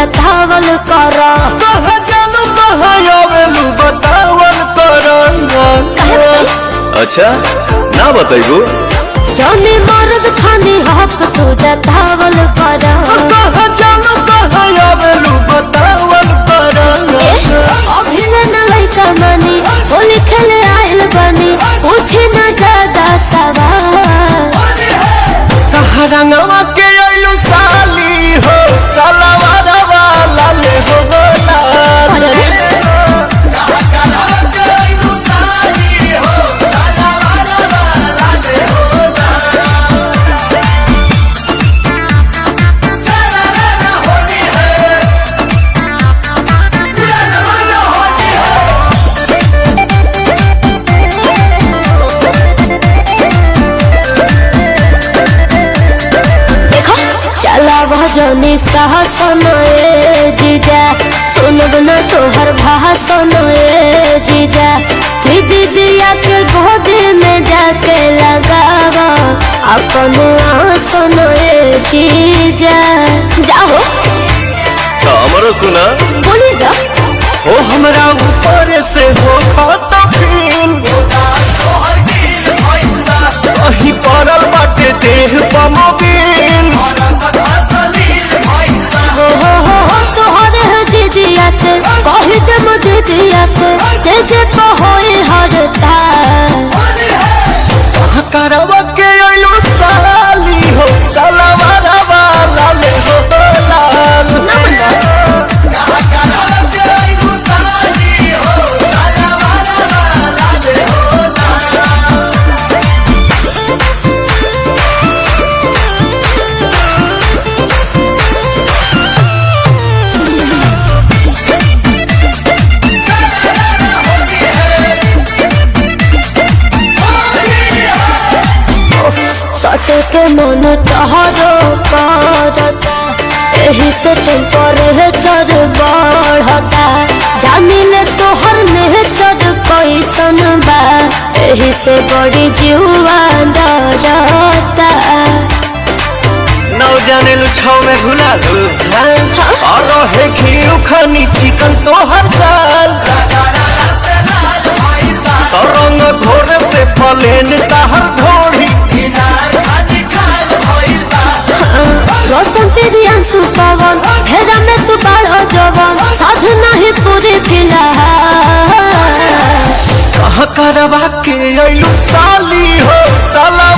जतावल कर कहाँ जानू कहाँ आवेलू बतावल कर। अच्छा ना बताइबू जाने मर्द खानी हक तू जतावल कर कहाँ जानू कहाँ आवेलू बतावल कर। अभिनन लइका मनी होली खेले आइल बनी पूछे न ज्यादा सवाल कहाँ रंगवा के आइलू साली हो सलवार वाला ले हो लाल। जनी साहसन जीजा सुनब न तोहर भाषण जीजा दीदिया के गोदी में जाके लगावा अपन आसन जीजा जाओ हमारो सुना बोली दा हो हमरा ऊपर से हो खाता फील अही पड़ल बाटे देह पमोबिल तोहरे जीजिया से कही दे मुझे दिया से जे कहोई हरता करवा के आइलू साली हो सलवार वाला ले हो लाल। सटे के मन तहरो करता एही से टेम्परेचर बढ़ता जानिले तोहर नेचर कैसन बा एही से बड़ी जीवा डरता नौ जाने लुछाव में घुला लू और रहे घी खानी चिकन तो हर साल रंग घोड़े से फलेन ताहर घोड़ी रोशन तेरी अंशु पवन हेरा में तू बड़ा जवान साध नहीं पूरी फिलहाल कहाँ करवा के आइलू साली हो साला